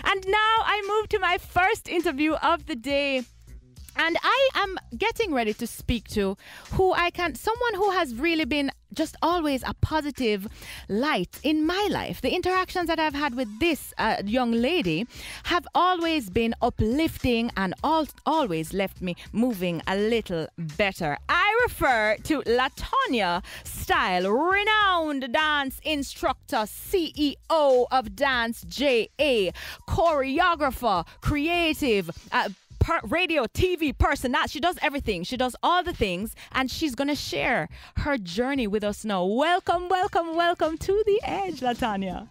And now I move to my first interview of the day. And I am getting ready to speak to someone who has really been just always a positive light in my life. The interactions that I've had with this young lady have always been uplifting and always left me moving a little better. I refer to Latonya Style, renowned dance instructor, CEO of Dance JA, choreographer, creative, radio, TV person. She does everything. She does all the things, and she's going to share her journey with us now. Welcome, welcome, welcome to The Edge, Latonya.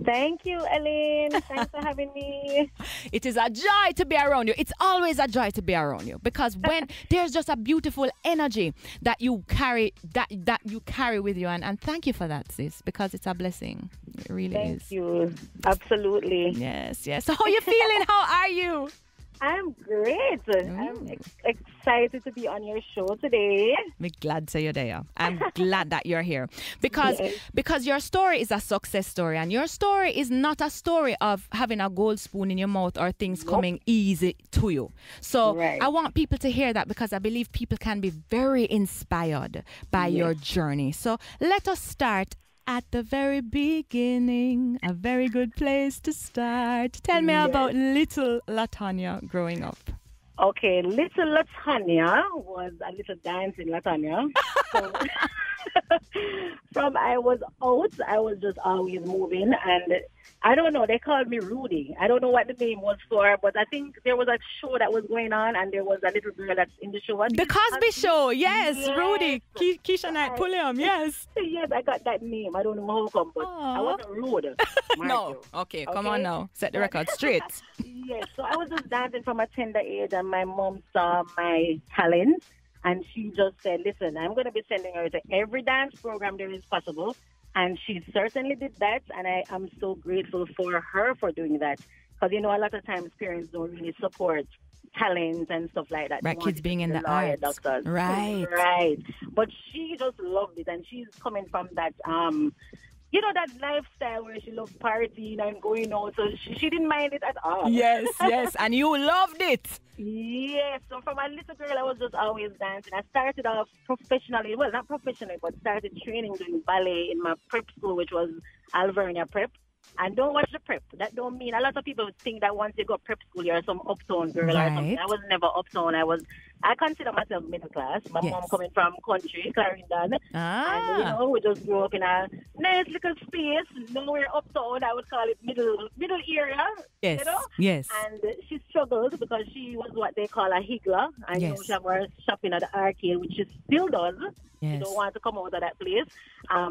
Thank you, Alaine. Thanks for having me. It is a joy to be around you. It's always a joy to be around you, because when there's just a beautiful energy that you carry, that you carry with you, and thank you for that, sis, because it's a blessing. It really is. Thank you. Absolutely. Yes, yes. So how are you feeling? How are you? I'm great. I'm excited to be on your show today. I'm glad to you're there. I'm glad that you're here because your story is a success story, and your story is not a story of having a gold spoon in your mouth or things coming easy to you. So I want people to hear that, because I believe people can be very inspired by your journey. So let us start at the very beginning, a very good place to start. Tell me about little Latonya growing up. Okay, little Latonya was a little dancing Latonya. So, from I was out, I was just always moving, and I don't know, they called me Rudy. I don't know what the name was for, but I think there was a show that was going on, and there was a little girl that's in the show. The Cosby Show, yes. Rudy. Keisha Knight Pulliam, yes. Yes, I got that name. I don't know how come, but I wasn't rude. No, okay, come on now. Set the record straight. Yes, so I was just dancing from a tender age, and my mom saw my talent, and she just said, listen, I'm going to be sending her to every dance program there is possible. And she certainly did that, and I am so grateful for her for doing that. Because, you know, a lot of times parents don't really support talent and stuff like that. Right, kids being in the arts. Doctors. Right. Right. But she just loved it, and she's coming from that, you know, that lifestyle where she loved partying and going out. So she didn't mind it at all. Yes, yes, and you loved it. Yes, so from a little girl, I was just always dancing. I started off professionally, well, not professionally, but started training doing ballet in my prep school, which was Alvernia Prep. And don't watch the prep. That don't mean, a lot of people think that once you go prep school, you're some uptown girl or something. I was never uptown. I consider myself middle class. My mom coming from country, Clarendon. And, you know, we just grew up in a nice little space. Nowhere uptown. I would call it middle area. Yes, you know? Yes. And she struggled because she was what they call a higgler. And you know, she was shopping at the arcade, which she still does. She don't want to come out of that place.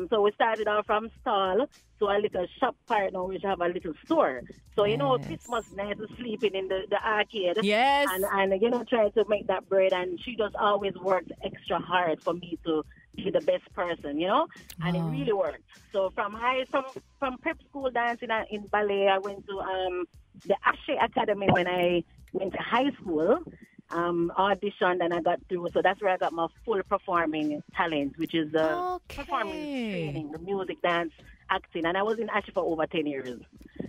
So we started off from stall to a little shop part now, which have a little store. So, you know, Christmas night sleeping in the arcade. Yes. And, you know, trying to make that bread. And she just always worked extra hard for me to be the best person, you know? And it really worked. So from prep school dancing in ballet, I went to the Ashe Academy when I went to high school. Auditioned and I got through. So that's where I got my full performing talent, which is the performance training, the music, dance, acting. And I was in Ashe for over 10 years.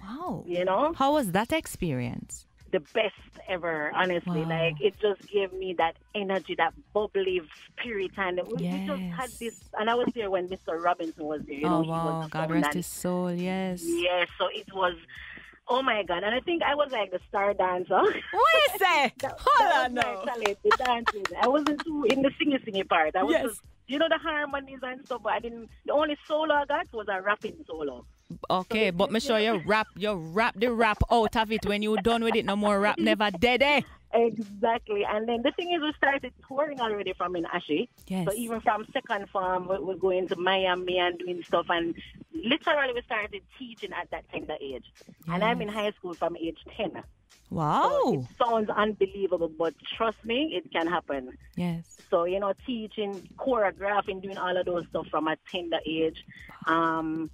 Wow. You know? How was that experience? The best ever, honestly. Wow. Like, it just gave me that energy, that bubbly spirit. And we just had this, and I was there when Mr. Robinson was there. You know, wow. He was God rest his soul, yes. Yes, so it was, oh my God. And I think I was like the star dancer. What is that? Hold on now. My talent, the dancing. I wasn't too in the singing part. I was just, you know, the harmonies and stuff, but the only solo I got was a rapping solo. Okay, so but make sure you rap the rap out of it. When you're done with it, no more rap, never dead, eh? Exactly. And then the thing is, we started touring already from in Ashe. Yes. So even from second form, we're going to Miami and doing stuff. And literally we started teaching at that tender age. Yes. And I'm in high school from age 10. Wow. So it sounds unbelievable, but trust me, it can happen. Yes. So, you know, teaching, choreographing, doing all of those stuff from a tender age. And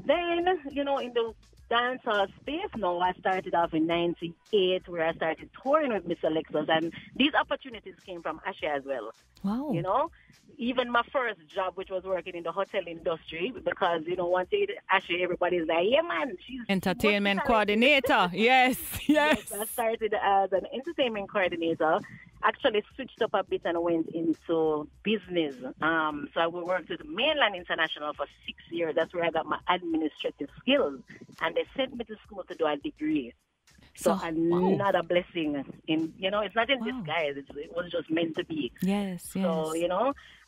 then, you know, in the dancehall space now. I started off in '98, where I started touring with Mr. Lexus, and these opportunities came from Asha as well. Wow. You know, even my first job, which was working in the hotel industry, because once you Asha, everybody's like, yeah, man, she's entertainment coordinator. Yes. Yes, I started as an entertainment coordinator. Actually switched up a bit and went into business. So I worked with Mainland International for 6 years. That's where I got my administrative skills. And they sent me to school to do a degree. So another blessing. It's not in disguise. It was just meant to be. Yes. So,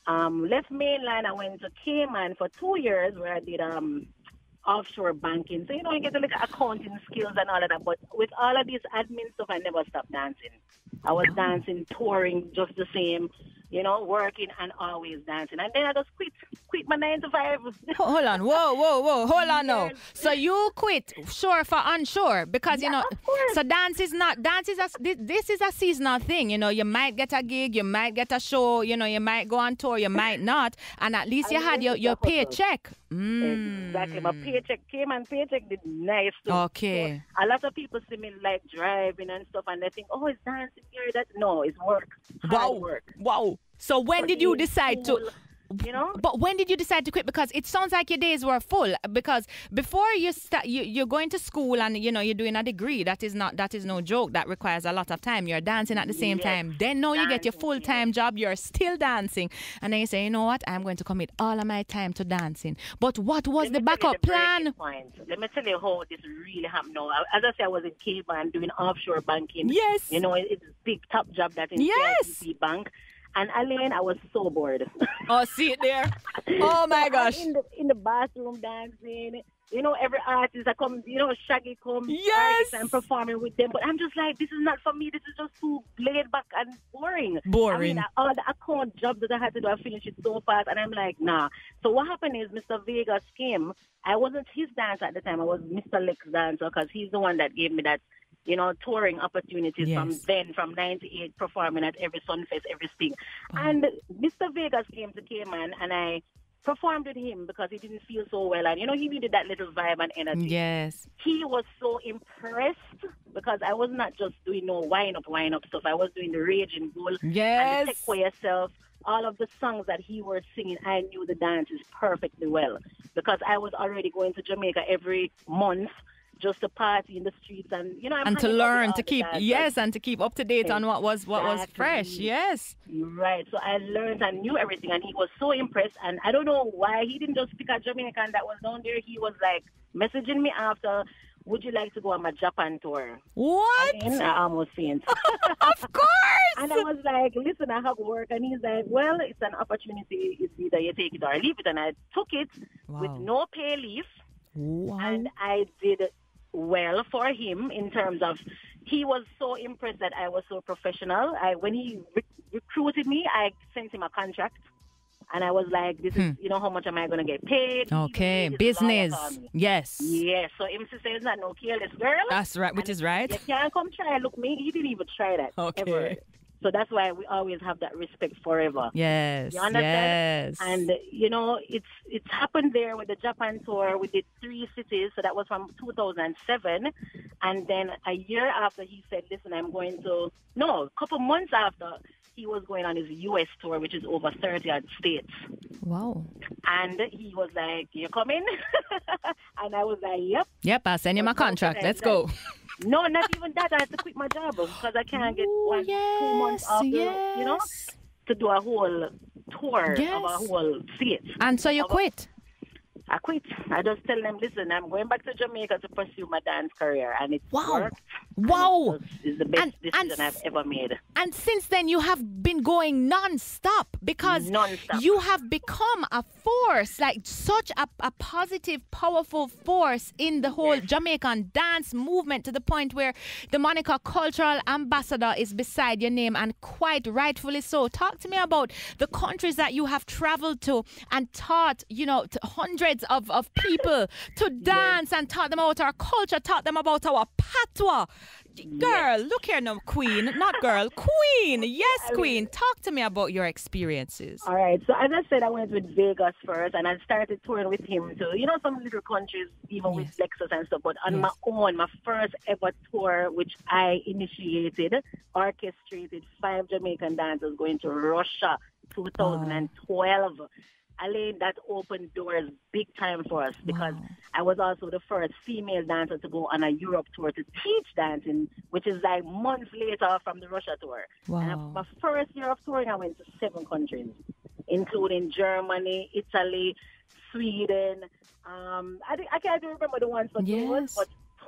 left Mainland. I went to Cayman for 2 years where I did offshore banking. So, you get a little accounting skills and all of that. But with all of this admin stuff, I never stopped dancing. I was dancing, touring, just the same, working and always dancing. And then I just quit my 9 to 5. Hold on. Whoa. Hold on now. So you quit sure for unsure because, of course. So this is a seasonal thing. You might get a gig, you might get a show, you might go on tour, you might not. And at least you had your paycheck. Exactly. My paycheck came and paycheck did nice too. Okay. So a lot of people see me like driving and stuff and they think, oh, it's dancing here. No, it's work. Hard work. Wow. So when did you decide to... But when did you decide to quit? Because it sounds like your days were full. Because before you start, you're going to school and you're doing a degree. That is no joke. That requires a lot of time. You're dancing at the same time. Then now you get your full-time job. You're still dancing, and then you say, you know what? I'm going to commit all of my time to dancing. But what was the backup plan? Let me tell you how this really happened. Now, as I said, I was in Cayman doing offshore banking. Yes. It's a big top job that in CITC Bank. And Alaine, I was so bored. Oh, see it there? Oh, my gosh. In the bathroom dancing. Every artist that comes, Shaggy comes. Yes. I'm performing with them. But I'm just like, this is not for me. This is just too laid back and boring. I mean, all the account jobs that I had to do, I finished it so fast. And I'm like, nah. So what happened is Mr. Vegas came. I wasn't his dancer at the time. I was Mr. Lex's dancer because he's the one that gave me that touring opportunities from 98, performing at every Sunfest, everything. And Mr. Vegas came to Cayman and I performed with him because he didn't feel so well. And, he needed that little vibe and energy. Yes. He was so impressed because I was not just doing no wind up stuff. I was doing the Raging Bull. Yes. And the Take For Yourself. All of the songs that he was singing, I knew the dances perfectly well because I was already going to Jamaica every month just to party in the streets and and to learn to keep and to keep up to date on what was fresh. Yes, right. So I learned and knew everything, and he was so impressed. And I don't know why he didn't just pick a Jamaican that was down there. He was like messaging me after, would you like to go on my Japan tour? What? And I almost faint. Of course. And I was like, listen, I have work. And he's like, well, it's an opportunity. It's either you take it or leave it. And I took it with no pay leave. Wow. And I did well for him in terms of he was so impressed that I was so professional. When he recruited me, I sent him a contract. And I was like, this is, how much am I going to get paid? Okay, business. Yes. Yes. So him says that no careless girl. That's right, which is right. You can't come try. Look, me, he didn't even try that. Okay. Ever. So that's why we always have that respect forever. Yes. You understand? Yes. And, it's happened there with the Japan tour. We did 3 cities. So that was from 2007. And then a year after, he said, listen, a couple months after, he was going on his U.S. tour, which is over 30 odd states. Wow. And he was like, you coming? And I was like, yep. Yep, I'll send you my contract. Let's go. No, not even that. I had to quit my job because I can't get 2 months after, to do a whole tour of a whole state. And so you quit? I quit. I just tell them, listen, I'm going back to Jamaica to pursue my dance career. And it's worked. Wow. It's the best decision I've ever made. And since then, you have been going nonstop because you have become a force, like such a positive, powerful force in the whole Jamaican dance movement to the point where the moniker cultural ambassador is beside your name, and quite rightfully so. Talk to me about the countries that you have traveled to and taught, to hundreds of people to dance and taught them about our culture, taught them about our patois. Girl, look here now, queen. Not girl, queen. Yes, queen. Talk to me about your experiences. All right. So as I said, I went with Vegas first, and I started touring with him to, some little countries, even with Lexus and stuff. But on my own, my first ever tour, which I initiated, orchestrated 5 Jamaican dancers going to Russia, 2012. Alaine, that opened doors big time for us because I was also the first female dancer to go on a Europe tour to teach dancing, which is like months later from the Russia tour. Wow. And my first year of touring, I went to 7 countries, including Germany, Italy, Sweden. I can't remember the ones for tours,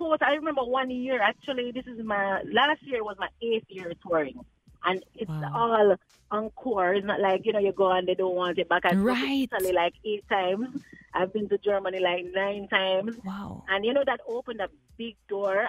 but I remember 1 year. Actually, last year was my 8th year touring. And it's all encore. It's not like, you go and they don't want it back. I've been to Italy like 8 times. I've been to Germany like 9 times. Wow. And, that opened a big door.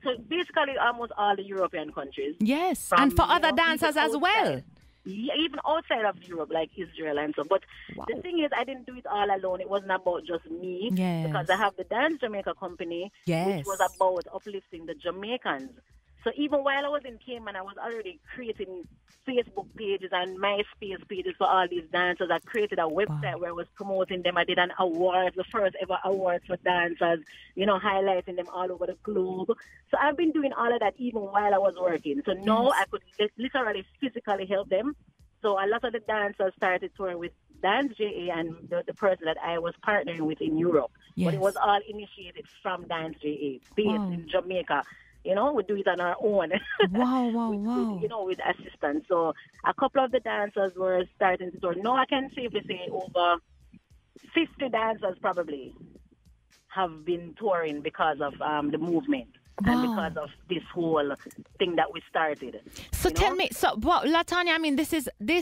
So basically almost all the European countries. Yes, and for other dancers as well. Yeah, even outside of Europe, like Israel and so. But the thing is, I didn't do it all alone. It wasn't about just me. Yes. Because I have the Dance Jamaica company, which was about uplifting the Jamaicans. So even while I was in Cayman, I was already creating Facebook pages and MySpace pages for all these dancers. I created a website where I was promoting them. I did an award, the first ever awards for dancers, highlighting them all over the globe. So I've been doing all of that even while I was working. So now I could literally physically help them. So a lot of the dancers started touring with Dance JA and the person that I was partnering with in Europe. Yes. But it was all initiated from Dance JA, based in Jamaica. We do it on our own. Wow. With assistance. So a couple of the dancers were starting to tour. No, I can safely say over 50 dancers probably have been touring because of the movement. And because of this whole thing that we started. So tell me, Latonya, I mean, this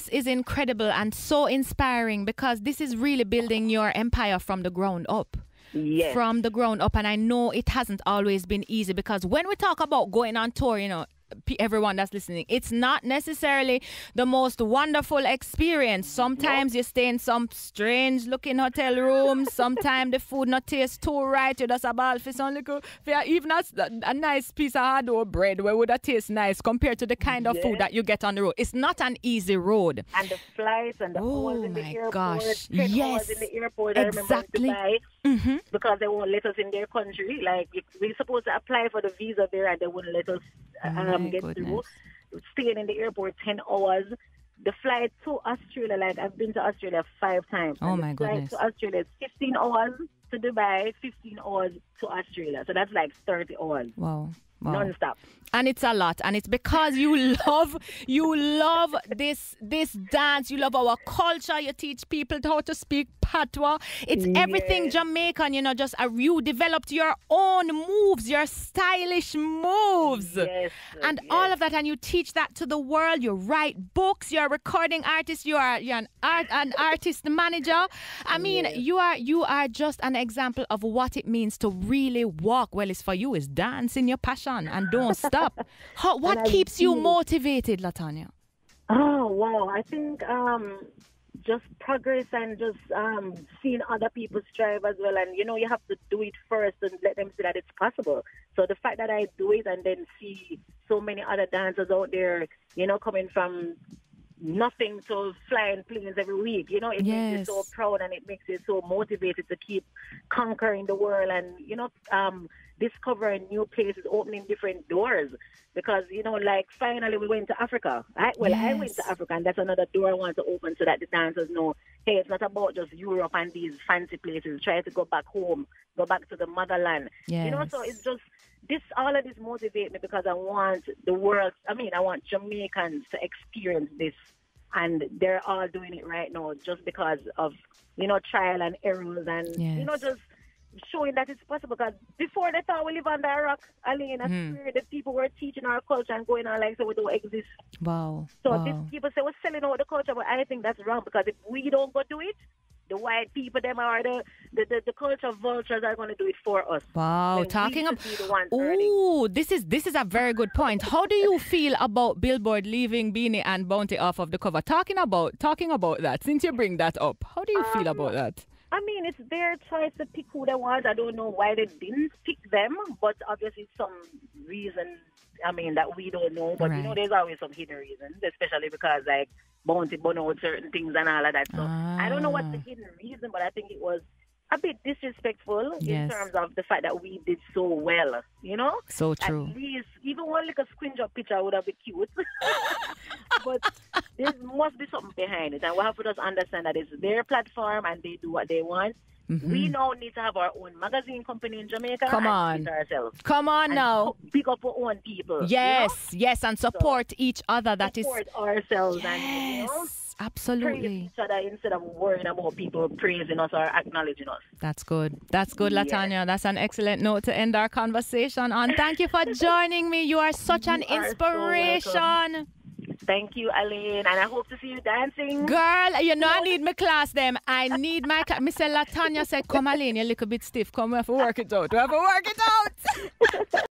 is incredible and so inspiring because this is really building your empire from the ground up. Yes. From the ground up, and I know it hasn't always been easy because when we talk about going on tour, everyone that's listening, it's not necessarily the most wonderful experience. Sometimes you stay in some strange looking hotel rooms. Sometimes the food not taste too right. You just about for some little, even a nice piece of hard dough bread where would that taste nice compared to the kind of food that you get on the road. It's not an easy road. And the flights and the hours in the airport. Gosh. 10 hours in the airport. Exactly. I remember in Dubai, because they won't let us in their country. Like we're supposed to apply for the visa there and they wouldn't let us get through. Staying in the airport 10 hours. The flight to Australia, like I've been to Australia 5 times. Oh my goodness. The flight to Australia is 15 hours to Dubai, 15 hours to Australia. So that's like 30 hours. Wow. Nonstop. And it's a lot, and it's because you love this dance. You love our culture. You teach people how to speak patois. It's everything Jamaican. You developed your own moves, your stylish moves, and all of that. And you teach that to the world. You write books. You're a recording artist. You're an artist manager. I mean, you are just an example of what it means to really walk. Well, it's for you. It's dancing your passion and don't stop. What keeps you motivated, Latonya? Oh, wow. I think just progress and just seeing other people strive as well. And, you have to do it first and let them see that it's possible. So the fact that I do it and then see so many other dancers out there, coming from nothing to flying planes every week, it makes you so proud and it makes you so motivated to keep conquering the world and, discovering new places, opening different doors. Because, like finally we went to Africa. I went to Africa and that's another door I want to open so that the dancers know, hey, it's not about just Europe and these fancy places. Try to go back home, go back to the motherland. Yes. So it's just, all of this motivates me because I want the world, I want Jamaicans to experience this. And they're all doing it right now just because of, trial and errors and, just showing that it's possible. Because before they thought we live under a rock, Alaine, I swear the people were teaching our culture and going on like so we don't exist. Wow. So these people say we're selling out the culture, but I think that's wrong because if we don't go do it, the white people, them are the culture vultures are going to do it for us. Wow, talking about this is a very good point. How do you feel about Billboard leaving Beanie and Bounty off of the cover? Talking about that, since you bring that up, how do you feel about that? I mean, it's their choice to pick who they want. I don't know why they didn't pick them, but obviously some reason, I mean, that we don't know. But, you know, there's always some hidden reasons, especially because, like, Bounty bun out certain things and all of that. So I don't know what's the hidden reason, but I think it was a bit disrespectful in terms of the fact that we did so well, you know? So true. At least, even one little screenshot picture would have been cute. But there must be something behind it. And we have to just understand that it's their platform and they do what they want. We now need to have our own magazine company in Jamaica. Come on. Come on now. Pick up our own people. Yes, you know? Yes, and support each other. Support ourselves and, you know, absolutely. praise each other instead of worrying about people praising us or acknowledging us. That's good. That's good, Latonya. That's an excellent note to end our conversation on. Thank you for joining me. You are such an inspiration. Thank you, Alaine, and I hope to see you dancing. Girl, you know I need my class them. I need my class. Mr. Latonya said, come Alaine, you're a little bit stiff. Come, we have to work it out. We have to work it out.